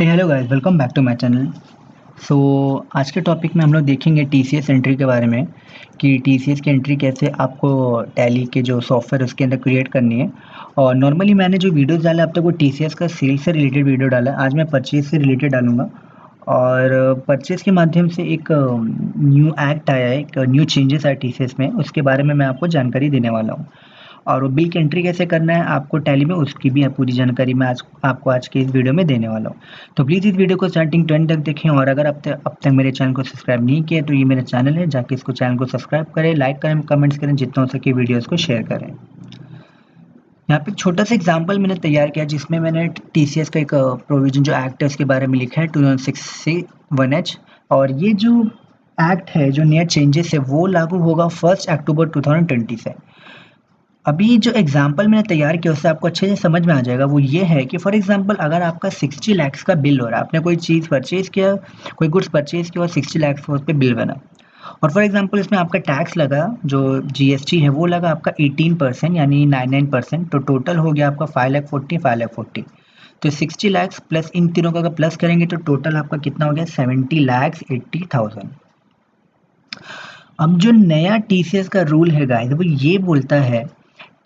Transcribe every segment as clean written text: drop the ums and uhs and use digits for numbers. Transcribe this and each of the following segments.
Hello guys, welcome back to my channel. So आज के topic में हम लोग देखेंगे टीसीएस एंट्री के बारे में कि टीसीएस की एंट्री कैसे आपको टैली के जो सॉफ्टवेयर उसके अंदर क्रिएट करनी है। और नॉर्मली मैंने जो वीडियोस डाले अब तक वो टीसीएस का सेल से रिलेटेड वीडियो डाला है। आज मैं परचेज से रिलेटेड डालूंगा। और परचेज के माध्यम से एक न्यू एक्ट आया है, एक न्यू चेंजेस आया टीसीएस में, उसके बारे में मैं आपको जानकारी देने वाला हूँ। और वो बिल की एंट्री कैसे करना है आपको टैली में, उसकी भी पूरी जानकारी मैं आज के इस वीडियो में देने वाला हूँ। तो प्लीज़ इस वीडियो को स्टार्टिंग टू एंड तक देखें। और अगर अब तक मेरे चैनल को सब्सक्राइब नहीं किया तो ये मेरा चैनल है, जाके इसको चैनल को सब्सक्राइब करें, लाइक करें, कमेंट्स करें, जितना हो सके वीडियोज़ को शेयर करें। यहाँ पे एक छोटा सा एग्जाम्पल मैंने तैयार किया जिसमें मैंने टीसीएस का एक प्रोविजन जो एक्ट है उसके बारे में लिखा है 2006-1H। और ये जो एक्ट है, जो नया चेंजेस है, वो लागू होगा 1 अक्टूबर 2020 से। अभी जो एग्जाम्पल मैंने तैयार किया उससे आपको अच्छे से समझ में आ जाएगा। वो ये है कि फॉर एग्जाम्पल अगर आपका 60 लाख का बिल हो रहा है, आपने कोई चीज़ परचेज किया, कोई गुड्स परचेज किया और 60 लाख का उस पर बिल बना। और फॉर एग्जाम्पल इसमें आपका टैक्स लगा, जो जीएसटी है वो लगा आपका 18% यानी 99%। तो टोटल हो गया आपका 5 लाख 40। तो 60 लाख प्लस इन तीनों का अगर प्लस करेंगे तो टोटल आपका कितना हो गया, 70,80,000। अब जो नया टीसीएस का रूल है गाइस, वो ये बोलता है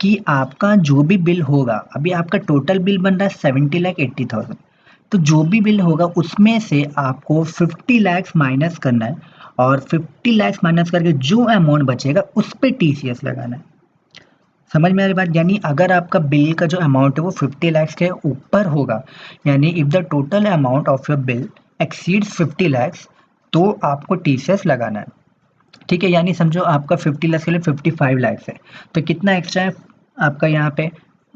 कि आपका जो भी बिल होगा, अभी आपका टोटल बिल बन रहा है 70,80,000। तो जो भी बिल होगा उसमें से आपको 50 लाख माइनस करना है। और 50 लाख माइनस करके जो अमाउंट बचेगा उस पे टीसीएस लगाना है। समझ में आ रही बात? यानी अगर आपका बिल का जो अमाउंट है वो 50 लाख के ऊपर होगा, यानी if the total amount of your bill exceeds 50 lakh, तो आपको टीसीएस लगाना है। ठीक है, यानी समझो आपका 50 लाख के लिए 55 लाख है, तो कितना एक्स्ट्रा है आपका यहाँ पे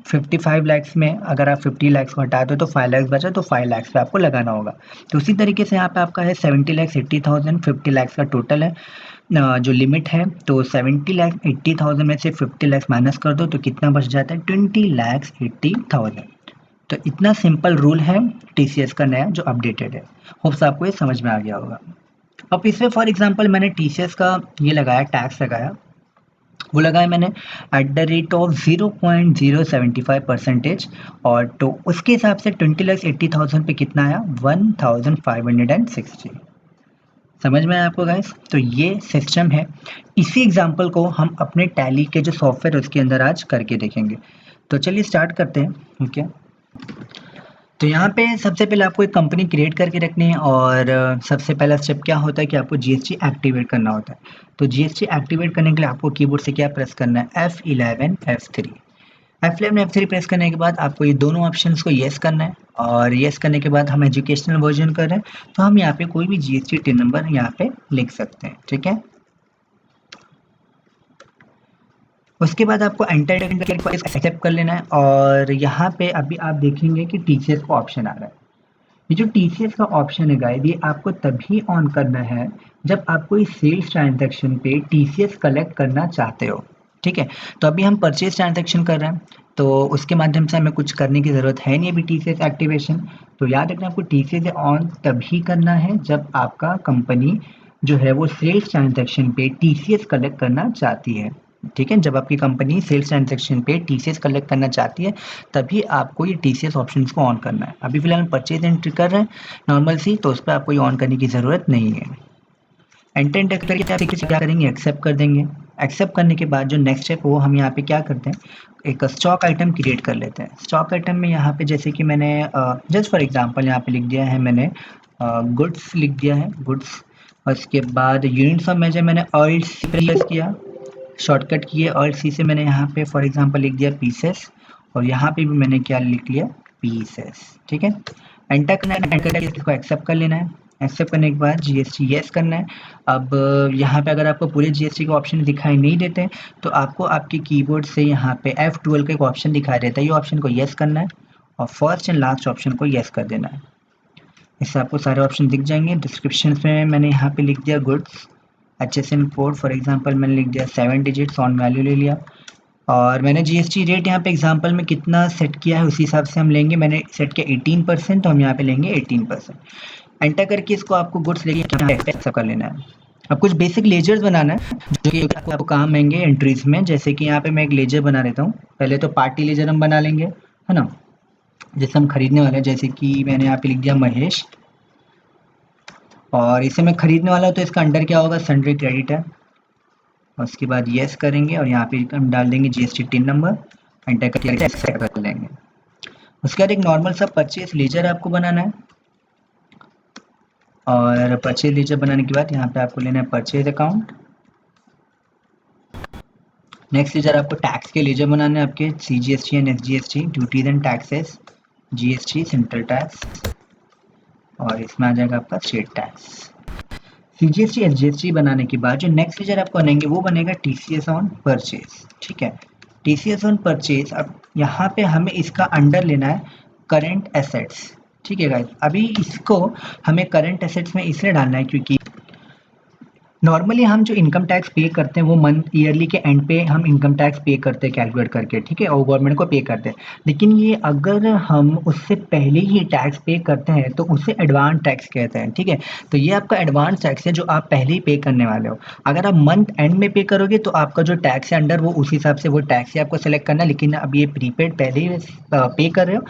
55 लाख में। अगर आप 50 लाख को हटा दो तो 5 लाख बचा, तो 5 लाख पे आपको लगाना होगा। तो उसी तरीके से यहाँ पे आपका है 70,80,000, 50 लाख का टोटल है, जो लिमिट है। तो 70,80,000 में से 50 लाख माइनस कर दो तो कितना बच जाता है, 20,80,000। तो इतना सिंपल रूल है टीसीएस का नया जो अपडेटेड है। होप्स आपको ये समझ में आ गया होगा। अब इसमें फॉर एग्जांपल मैंने टीसीएस का ये लगाया, टैक्स लगाया, वो लगाया मैंने एट द रेट ऑफ 0.075%। और तो उसके हिसाब से 20,80,000 पे कितना आया, 1,560। समझ में आया आपको गाइस? तो ये सिस्टम है। इसी एग्जांपल को हम अपने टैली के जो सॉफ्टवेयर उसके अंदर आज करके देखेंगे। तो चलिए स्टार्ट करते हैं। ओके, तो यहाँ पे सबसे पहले आपको एक कंपनी क्रिएट करके रखनी है। और सबसे पहला स्टेप क्या होता है कि आपको जीएसटी एक्टिवेट करना होता है। तो जीएसटी एक्टिवेट करने के लिए आपको कीबोर्ड से क्या प्रेस करना है, F11 F3। F11 F3 press करने के बाद आपको ये दोनों ऑप्शंस को येस करना है। और येस करने के बाद हम एजुकेशनल वर्जन कर रहे हैं तो हम यहाँ पे कोई भी जीएसटी टिन नंबर यहाँ पे लिख सकते हैं। ठीक है, उसके बाद आपको एंटर करके एक्सेप्ट कर लेना है। और यहाँ पे अभी आप देखेंगे कि टीसीएस का ऑप्शन आ रहा है। ये जो टीसीएस का ऑप्शन है गाइस, ये आपको तभी ऑन करना है जब आप कोई सेल्स ट्रांजैक्शन पे टीसीएस कलेक्ट करना चाहते हो। ठीक है, तो अभी हम परचेज ट्रांजैक्शन कर रहे हैं तो उसके माध्यम से हमें कुछ करने की ज़रूरत है नहीं अभी टीसीएस एक्टिवेशन। तो याद रखना, आपको टीसीएस ऑन तभी करना है जब आपका कंपनी जो है वो सेल्स ट्रांजैक्शन पे टीसीएस कलेक्ट करना चाहती है। ठीक है, जब आपकी कंपनी सेल्स ट्रांजैक्शन पे टीसीएस कलेक्ट करना चाहती है तभी आपको ये टीसीएस ऑप्शन को ऑन करना है। अभी फिलहाल परचेज एंट्री कर रहे हैं नॉर्मल सी, तो उस पर आपको ये ऑन करने की ज़रूरत नहीं है। एंटर करके आप क्या करेंगे, एक्सेप्ट कर देंगे। एक्सेप्ट करने के बाद जो नेक्स्ट स्टेप वो हम यहाँ पे क्या करते हैं, एक स्टॉक आइटम क्रिएट कर लेते हैं। स्टॉक आइटम में यहाँ पे जैसे कि मैंने जस्ट फॉर एग्जांपल यहाँ पे लिख दिया है, मैंने गुड्स लिख दिया है, गुड्स। और उसके बाद यूनिट्स ऑफ मेजर मैंने ऑयल प्रेस किया, शॉर्टकट किए, और सी से मैंने यहाँ पे फॉर एग्जांपल लिख दिया पीसेस। और यहाँ पे भी मैंने क्या लिख लिया, पीसेस। ठीक है, एंटर करना है, एंटर करके इसको एक्सेप्ट कर लेना है। एक्सेप्ट करने के बाद जीएसटी यस करना है। अब यहाँ पे अगर आपको पूरे जीएसटी के ऑप्शन दिखाई नहीं देते तो आपको आपके कीबोर्ड से यहाँ पे F12 का एक ऑप्शन दिखाई देता है, ये ऑप्शन को यस करना है और फर्स्ट एंड लास्ट ऑप्शन को यस कर देना है। इससे आपको सारे ऑप्शन दिख जाएंगे। डिस्क्रिप्शन में मैंने यहाँ पे लिख दिया goods, HSN code for example मैंने लिख दिया 7 डिजिट्स, ऑन वैल्यू ले लिया। और मैंने जीएसटी रेट यहाँ पे एग्जांपल में कितना सेट किया है उसी हिसाब से हम लेंगे। मैंने सेट किया 18%, तो हम यहाँ पे लेंगे 18%। एंटर करके इसको आपको गुड्स लेके एक्सेप्ट कर लेना है। अब कुछ बेसिक लेजर्स बनाना है जो कि आपको काम आएंगे एंट्रीज में। जैसे कि यहाँ पे मैं एक लेजर बना देता हूँ। पहले तो पार्टी लेजर हम बना लेंगे, है ना। जैसे हम खरीदने वाले हैं, जैसे कि मैंने यहाँ पे लिख दिया महेश, और इसे मैं खरीदने वाला हूँ तो इसका अंडर क्या होगा, सन्ड्री क्रेडिट है। और उसके बाद येस करेंगे और यहाँ पे हम डाल देंगे जीएसटी टिन नंबर, एंटर करके एक्सेप्ट कर लेंगे। उसके बाद एक नॉर्मल सा परचेज लेजर आपको बनाना है, और परचेज लेजर बनाने के बाद यहाँ पे आपको लेना है परचेज अकाउंट। नेक्स्ट लेजर आपको टैक्स के लेजर बनाने हैं आपके, CGST and SGST, duties and taxes, GST central tax, और इसमें आ जाएगा आपका स्टेट टैक्स। CGST SGST बनाने के बाद जो नेक्स्ट लेजर आपको बनेंगे वो बनेगा TCS ऑन परचेज। ठीक है, TCS ऑन परचेज, अब यहाँ पे हमें इसका अंडर लेना है करंट एसेट्स। ठीक है गाइस, अभी इसको हमें करंट एसेट्स में इसलिए डालना है क्योंकि नॉर्मली हम जो इनकम टैक्स पे करते हैं वो मंथ ईयरली के एंड पे हम इनकम टैक्स पे करते हैं कैलकुलेट करके, ठीक है, और गवर्नमेंट को पे करते हैं। लेकिन ये अगर हम उससे पहले ही टैक्स पे करते हैं तो उसे एडवांस टैक्स कहते हैं। ठीक है, तो ये आपका एडवांस टैक्स है जो आप पहले ही पे करने वाले हो। अगर आप मंथ एंड में पे करोगे तो आपका जो टैक्स है अंडर वो उस हिसाब से वो टैक्स ही आपको सेलेक्ट करना है। लेकिन अब ये प्रीपेड पहले ही पे कर रहे हो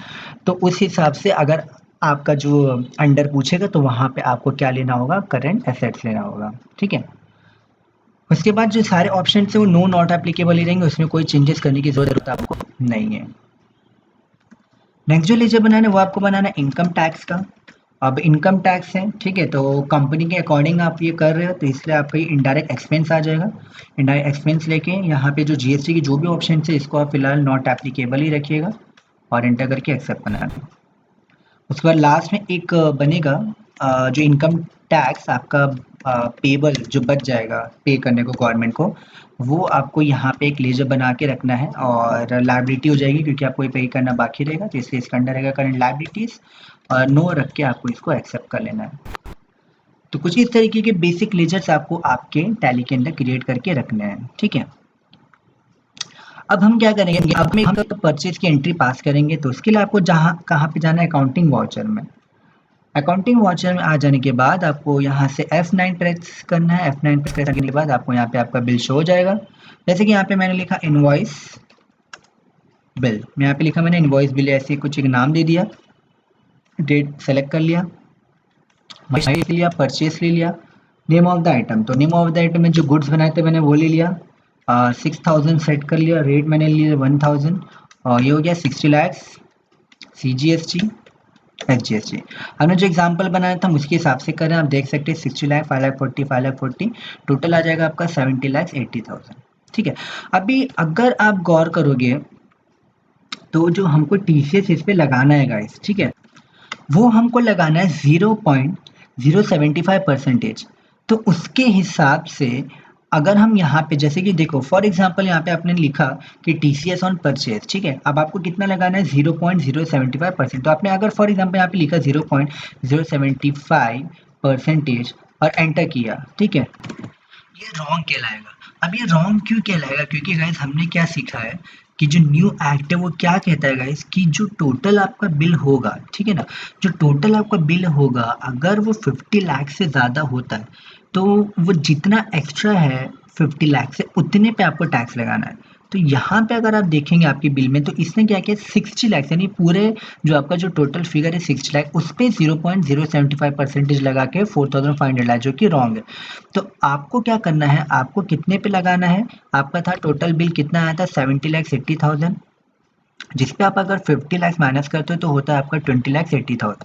तो उस हिसाब से अगर आपका जो अंडर पूछेगा तो वहाँ पे आपको क्या लेना होगा, करंट एसेट्स लेना होगा। ठीक है, उसके बाद जो सारे ऑप्शन है वो नो नॉट एप्लीकेबल ही रहेंगे, उसमें कोई चेंजेस करने की जरूरत आपको नहीं है। नेक्स्ट जो लेजर बनाना है वो आपको बनाना है इनकम टैक्स का। अब इनकम टैक्स है, ठीक है, तो कंपनी के अकॉर्डिंग आप ये कर रहे हो तो इसलिए आपका ये इनडायरेक्ट एक्सपेंस आ जाएगा। इनडायरेक्ट एक्सपेंस लेके यहाँ पे जो जीएसटी की जो भी ऑप्शन है इसको आप फिलहाल नॉट एप्लीकेबल ही रखिएगा और एंटर करके एक्सेप्ट करना है। उसके बाद लास्ट में एक बनेगा जो इनकम टैक्स आपका पेबल जो बच जाएगा पे करने को गवर्नमेंट को, वो आपको यहाँ पे एक लेजर बना के रखना है और लाइबिलिटी हो जाएगी क्योंकि आपको ये पे करना बाकी रहेगा, तो इसलिए इसका अंडर रहेगा करंट लाइबिलिटीज और नो रख के आपको इसको एक्सेप्ट कर लेना है। तो कुछ इस तरीके के बेसिक लेजर्स आपको आपके टैली के अंदर क्रिएट करके रखने हैं। ठीक है, अब हम क्या करेंगे, अब हम परचेज की एंट्री पास करेंगे तो उसके लिए आपको जहाँ कहाँ पे जाना है, अकाउंटिंग वाउचर में। अकाउंटिंग वाउचर में आ जाने के बाद आपको यहाँ से F9 प्रेस करना है। F9 प्रेस करने के बाद आपको यहाँ पे आपका बिल शो हो जाएगा। जैसे कि यहाँ पे मैंने लिखा इनवॉइस बिल, मैं यहाँ पे लिखा मैंने इनवॉइस बिल, ऐसे कुछ एक नाम दे दिया, डेट सेलेक्ट कर लिया, ले लिया, परचेस ले लिया, नेम ऑफ द आइटम, तो नेम ऑफ द आइटम में जो गुड्स बनाए थे मैंने वो ले लिया, 6000 सेट कर लिया, रेट मैंने लिया 1000, और ये हो गया 60 लैक्स CGST SGST। हमने जो एग्जांपल बनाया था उसके हिसाब से करें, आप देख सकते हैं 60 लाख 5 लाख 40 5 लाख 40, टोटल आ जाएगा आपका 70 लाख 80,000। ठीक है, अभी अगर आप गौर करोगे तो जो हमको TCS इस पे लगाना है गाइस, ठीक है, वो हमको लगाना है 0.075%। तो उसके हिसाब से अगर हम यहाँ पे जैसे कि देखो फॉर एग्जांपल यहाँ पे आपने लिखा कि TCS ऑन परचेज, ठीक है, अब आपको कितना लगाना है 0.075%। तो आपने अगर फॉर एग्जांपल यहाँ पे लिखा 0.075% और एंटर किया, ठीक है, ये रॉन्ग कहलाएगा। अब ये रॉन्ग क्यों कहलाएगा, क्योंकि गाइस हमने क्या सीखा है कि जो न्यू एक्ट है वो क्या कहता है गाइस कि जो टोटल आपका बिल होगा, ठीक है ना, जो टोटल आपका बिल होगा अगर वो 50 लाख से ज़्यादा होता है तो वो जितना एक्स्ट्रा है 50 लाख से उतने पे आपको टैक्स लगाना है। तो यहाँ पे अगर आप देखेंगे आपके बिल में तो इसने क्या किया 60 लाख यानी पूरे जो आपका जो टोटल फिगर है 60 लाख उस पर 0.075% लगा के 4500 लाख, जो कि रॉन्ग है। तो आपको क्या करना है, आपको कितने पे लगाना है, आपका था टोटल बिल कितना आया था 70,80,000, जिस पे आप अगर 50 लाख माइनस करते हो तो होता है आपका 20,80,000,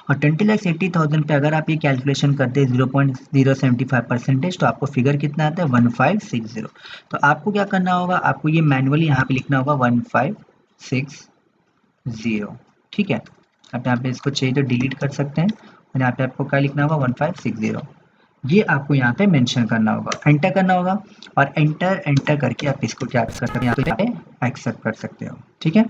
और 20,80,000 पे अगर आप ये कैलकुलेशन करते हैं 0.075% तो आपको फिगर कितना आता है 1560। तो आपको क्या करना होगा, आपको ये मैनुअली यहाँ पे लिखना होगा 1560। ठीक है, आप यहाँ पे इसको चाहिए तो डिलीट कर सकते हैं और यहाँ पे आपको क्या लिखना होगा 1560, ये आपको यहाँ पे मेंशन करना होगा, एंटर करना होगा, और एंटर करके आप इसको क्या कर सकते हैं, यहाँ पे एक्सेप्ट कर सकते हो। ठीक है,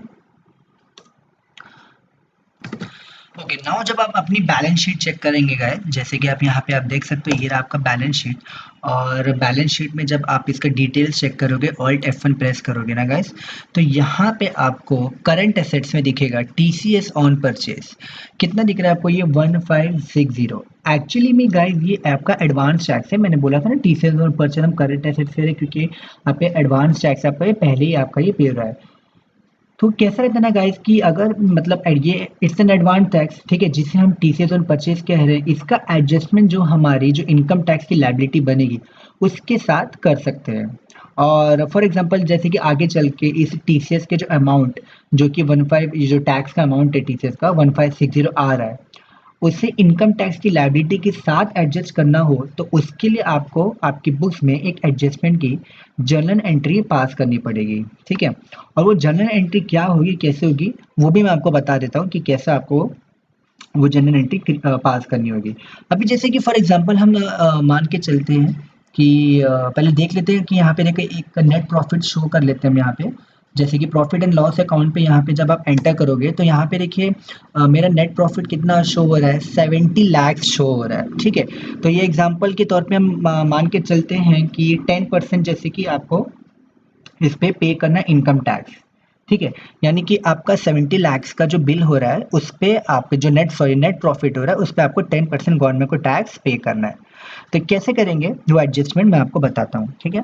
ओके, नाउ जब आप अपनी बैलेंस शीट चेक करेंगे गाइस, जैसे कि आप यहाँ पे आप देख सकते हो ये रहा आपका बैलेंस शीट, और बैलेंस शीट में जब आप इसका डिटेल्स चेक करोगे ऑल्ट F1 प्रेस करोगे ना गाइस, तो यहाँ पे आपको करंट एसेट्स में दिखेगा TCS ऑन परचेज, कितना दिख रहा है आपको, ये 1560। एक्चुअली में गाइस ये आपका एडवांस टैक्स है, मैंने बोला था ना TCS ऑन परचेज हम करंट एसेट्स से क्योंकि यहाँ पे एडवांस टैक्स आपका ये पहले ही आपका ये पे रहा है। तो कैसा रहता है ना गाइस कि अगर मतलब ये इट्स एन एडवांस टैक्स, ठीक है, जिसे हम टीसीएस ऑन परचेज कह रहे हैं, इसका एडजस्टमेंट जो हमारी जो इनकम टैक्स की लायबिलिटी बनेगी उसके साथ कर सकते हैं। और फॉर एग्जांपल जैसे कि आगे चल के इस टीसीएस के जो अमाउंट जो कि 15 ये जो टैक्स का अमाउंट है टीसीएस का 1560 आ रहा है, उसे इनकम टैक्स की लायबिलिटी के साथ एडजस्ट करना हो तो उसके लिए आपको आपकी बुक्स में एक एडजस्टमेंट की जर्नल एंट्री पास करनी पड़ेगी, ठीक है। और वो जर्नल एंट्री क्या होगी, कैसे होगी, वो भी मैं आपको बता देता हूँ कि कैसे आपको वो जर्नल एंट्री पास करनी होगी। अभी जैसे कि फॉर एग्जांपल हम मान के चलते हैं कि पहले देख लेते हैं कि यहाँ पे देखिए एक नेट प्रॉफिट शो कर लेते हैं हम यहाँ पे। जैसे कि प्रॉफिट एंड लॉस अकाउंट पे यहाँ पे जब आप एंटर करोगे तो यहाँ पे देखिए मेरा नेट प्रॉफिट कितना शो हो रहा है, 70 लाख शो हो रहा है, ठीक है। तो ये एग्जांपल के तौर पे हम मान के चलते हैं कि 10% जैसे कि आपको इस पे करना है इनकम टैक्स, ठीक है। यानी कि आपका 70 लाख का जो बिल हो रहा है उस पे आप जो नेट प्रॉफिट हो रहा है उस पे आपको 10% गवर्नमेंट को टैक्स पे करना है। तो कैसे करेंगे वो एडजस्टमेंट मैं आपको बताता हूँ, ठीक है।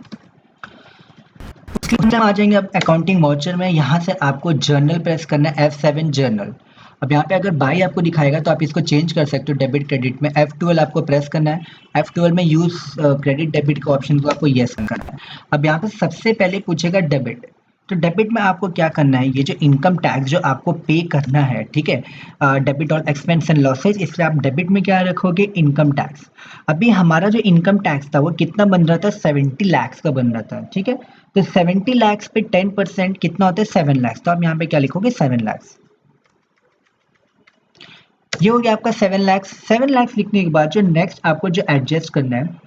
उसके बाद हम आ जाएंगे अब अकाउंटिंग वाउचर में। यहाँ से आपको जर्नल प्रेस करना है, F7 जर्नल। अब यहाँ पे अगर बाई आपको दिखाएगा तो आप इसको चेंज कर सकते हो डेबिट क्रेडिट में। F12 आपको प्रेस करना है। F12 में यूज क्रेडिट डेबिट के ऑप्शन को आपको यस करना है। अब यहाँ पे सबसे पहले पूछेगा डेबिट। तो डेबिट में आपको क्या करना है, ये जो इनकम टैक्स जो आपको पे करना है, ठीक है, डेबिट और एक्सपेंस एंड लॉसेज, इसलिए आप डेबिट में क्या रखोगे, इनकम टैक्स। अभी हमारा जो इनकम टैक्स था वो कितना बन रहा था, 70 लाख का बन रहा था, ठीक है। तो 70 लाख पे 10% कितना होता है, 7 लाख। तो आप यहाँ पे क्या लिखोगे, 7 लाख। ये हो गया आपका 7 लाख। 7 लाख लिखने के बाद जो नेक्स्ट आपको जो एडजस्ट करना है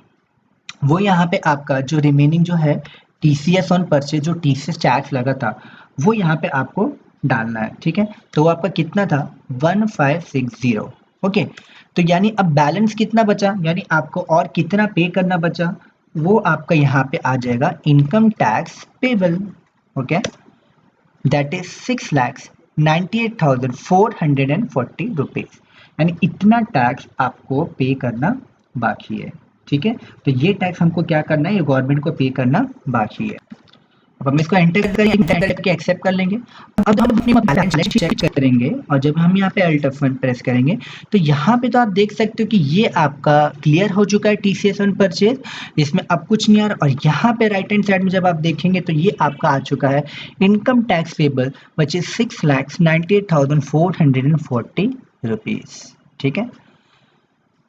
वो यहाँ पे आपका जो रिमेनिंग जो है टीसीएस ऑन परचेज, जो टीसीएस टैक्स लगा था वो यहाँ पे आपको डालना है, ठीक है। तो वो आपका कितना था, 1560, ओके। तो यानी अब बैलेंस कितना बचा, यानी आपको और कितना पे करना बचा, वो आपका यहाँ पे आ जाएगा income tax payable, okay. That is 6,98,440 rupees, यानी इतना टैक्स आपको पे करना बाकी है, ठीक है। तो ये टैक्स हमको क्या करना है, ये गवर्नमेंट को पे करना बाकी है। अब हम इसको एंटर करेंगे, एंटर करके एक्सेप्ट कर लेंगे। अब हम अपनी बैलेंस शीट चेक करेंगे और जब हम यहाँ पे अल्ट F1 प्रेस करेंगे तो यहाँ पे तो आप देख सकते हो कि ये आपका क्लियर हो चुका है टीसीएस ऑन परचेज, इसमें अब कुछ नहीं आ रहा। और यहाँ पे राइट हैंड साइड में जब आप देखेंगे तो ये आपका आ चुका है income tax payable which is 6,98,440 rupees, ठीक है।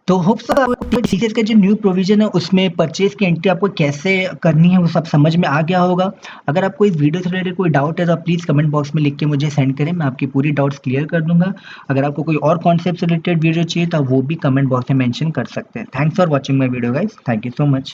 तो होप सो आपको टीसीएस का जो न्यू प्रोविजन है उसमें परचेज की एंट्री आपको कैसे करनी है वो सब समझ में आ गया होगा। अगर आपको इस वीडियो से रिलेटेड कोई डाउट है तो आप प्लीज़ कमेंट बॉक्स में लिख के मुझे सेंड करें, मैं आपकी पूरी डाउट्स क्लियर कर दूंगा। अगर आपको कोई और कॉन्सेप्ट से रिलेटेड वीडियो चाहिए तो वो भी कमेंट बॉक्स में मेंशन कर सकते हैं। Thanks for watching my video guys, thank you so much.